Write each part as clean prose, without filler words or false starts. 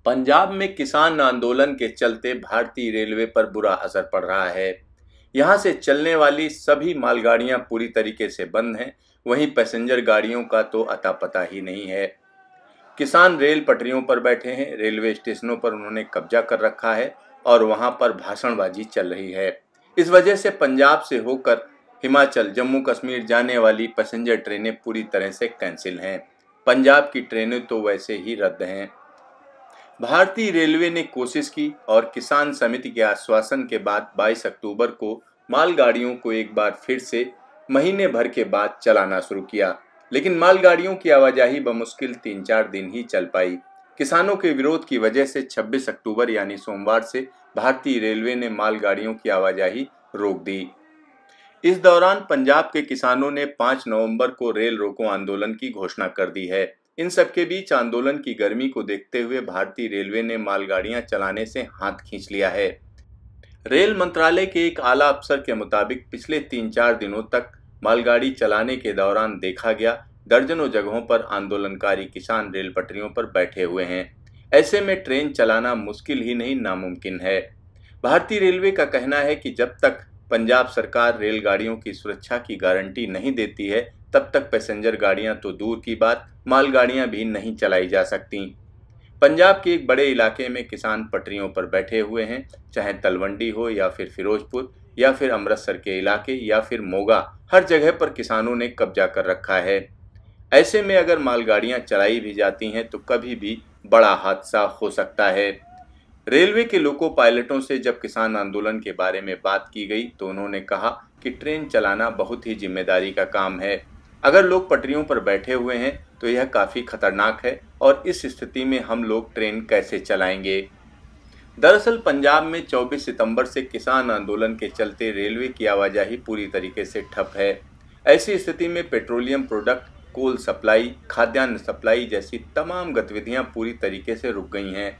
पंजाब में किसान आंदोलन के चलते भारतीय रेलवे पर बुरा असर पड़ रहा है। यहां से चलने वाली सभी मालगाड़ियां पूरी तरीके से बंद हैं, वहीं पैसेंजर गाड़ियों का तो अता पता ही नहीं है। किसान रेल पटरियों पर बैठे हैं, रेलवे स्टेशनों पर उन्होंने कब्जा कर रखा है और वहां पर भाषणबाजी चल रही है। इस वजह से पंजाब से होकर हिमाचल, जम्मू कश्मीर जाने वाली पैसेंजर ट्रेनें पूरी तरह से कैंसिल हैं। पंजाब की ट्रेनें तो वैसे ही रद्द हैं। भारतीय रेलवे ने कोशिश की और किसान समिति के आश्वासन के बाद 22 अक्टूबर को मालगाड़ियों को एक बार फिर से महीने भर के बाद चलाना शुरू किया, लेकिन मालगाड़ियों की आवाजाही बमुश्किल 3-4 दिन ही चल पाई। किसानों के विरोध की वजह से 26 अक्टूबर यानी सोमवार से भारतीय रेलवे ने मालगाड़ियों की आवाजाही रोक दी। इस दौरान पंजाब के किसानों ने 5 नवंबर को रेल रोको आंदोलन की घोषणा कर दी है। इन सबके बीच आंदोलन की गर्मी को देखते हुए भारतीय रेलवे ने मालगाड़ियां चलाने से हाथ खींच लिया है। रेल मंत्रालय के एक आला अफसर के मुताबिक पिछले 3-4 दिनों तक मालगाड़ी चलाने के दौरान देखा गया दर्जनों जगहों पर आंदोलनकारी किसान रेल पटरियों पर बैठे हुए हैं। ऐसे में ट्रेन चलाना मुश्किल ही नहीं नामुमकिन है। भारतीय रेलवे का कहना है कि जब तक पंजाब सरकार रेलगाड़ियों की सुरक्षा की गारंटी नहीं देती है, तब तक पैसेंजर गाड़ियां तो दूर की बात, मालगाड़ियां भी नहीं चलाई जा सकती। पंजाब के एक बड़े इलाके में किसान पटरियों पर बैठे हुए हैं, चाहे तलवंडी हो या फिर फिरोजपुर या फिर अमृतसर के इलाके या फिर मोगा, हर जगह पर किसानों ने कब्जा कर रखा है। ऐसे में अगर मालगाड़ियां चलाई भी जाती हैं तो कभी भी बड़ा हादसा हो सकता है। रेलवे के लोको पायलटों से जब किसान आंदोलन के बारे में बात की गई तो उन्होंने कहा कि ट्रेन चलाना बहुत ही जिम्मेदारी का काम है। अगर लोग पटरियों पर बैठे हुए हैं तो यह काफ़ी खतरनाक है और इस स्थिति में हम लोग ट्रेन कैसे चलाएंगे। दरअसल पंजाब में 24 सितंबर से किसान आंदोलन के चलते रेलवे की आवाजाही पूरी तरीके से ठप है। ऐसी स्थिति में पेट्रोलियम प्रोडक्ट, कोल सप्लाई, खाद्यान्न सप्लाई जैसी तमाम गतिविधियां पूरी तरीके से रुक गई हैं।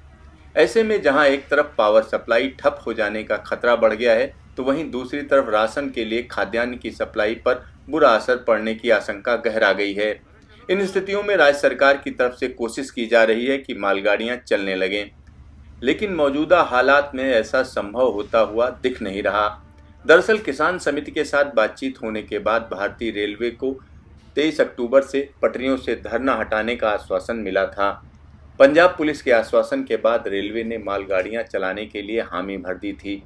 ऐसे में जहां एक तरफ पावर सप्लाई ठप हो जाने का खतरा बढ़ गया है, तो वहीं दूसरी तरफ राशन के लिए खाद्यान्न की सप्लाई पर बुरा असर पड़ने की आशंका गहरा गई है। इन स्थितियों में राज्य सरकार की तरफ से कोशिश की जा रही है कि मालगाड़ियां चलने लगें, लेकिन मौजूदा हालात में ऐसा संभव होता हुआ दिख नहीं रहा। दरअसल किसान समिति के साथ बातचीत होने के बाद भारतीय रेलवे को 23 अक्टूबर से पटरियों से धरना हटाने का आश्वासन मिला था। पंजाब पुलिस के आश्वासन के बाद रेलवे ने मालगाड़ियां चलाने के लिए हामी भर दी थी,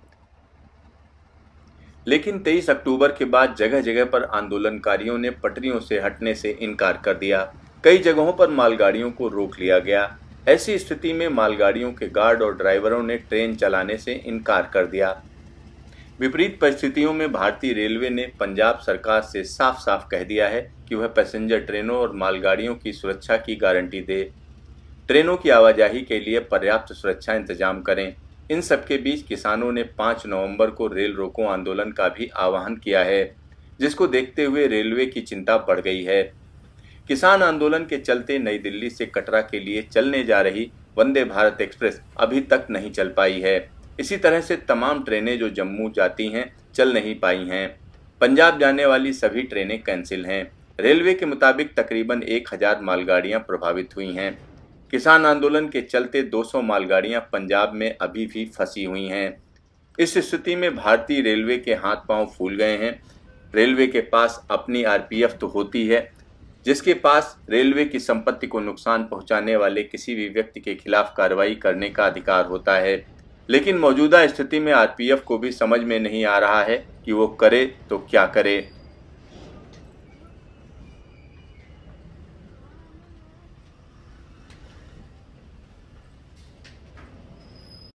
लेकिन 23 अक्टूबर के बाद जगह जगह पर आंदोलनकारियों ने पटरियों से हटने से इनकार कर दिया। कई जगहों पर मालगाड़ियों को रोक लिया गया। ऐसी स्थिति में मालगाड़ियों के गार्ड और ड्राइवरों ने ट्रेन चलाने से इनकार कर दिया। विपरीत परिस्थितियों में भारतीय रेलवे ने पंजाब सरकार से साफ साफ कह दिया है कि वह पैसेंजर ट्रेनों और मालगाड़ियों की सुरक्षा की गारंटी दे। ट्रेनों की आवाजाही के लिए पर्याप्त सुरक्षा इंतजाम करें। इन सबके बीच किसानों ने 5 नवंबर को रेल रोको आंदोलन का भी आह्वान किया है, जिसको देखते हुए रेलवे की चिंता बढ़ गई है। किसान आंदोलन के चलते नई दिल्ली से कटरा के लिए चलने जा रही वंदे भारत एक्सप्रेस अभी तक नहीं चल पाई है। इसी तरह से तमाम ट्रेनें जो जम्मू जाती हैं चल नहीं पाई हैं। पंजाब जाने वाली सभी ट्रेनें कैंसिल हैं। रेलवे के मुताबिक तकरीबन 1000 मालगाड़ियां प्रभावित हुई हैं। किसान आंदोलन के चलते 200 मालगाड़ियां पंजाब में अभी भी फंसी हुई हैं। इस स्थिति में भारतीय रेलवे के हाथ पांव फूल गए हैं। रेलवे के पास अपनी आरपीएफ तो होती है, जिसके पास रेलवे की संपत्ति को नुकसान पहुंचाने वाले किसी भी व्यक्ति के खिलाफ कार्रवाई करने का अधिकार होता है, लेकिन मौजूदा स्थिति में आरपीएफ को भी समझ में नहीं आ रहा है कि वो करे तो क्या करे।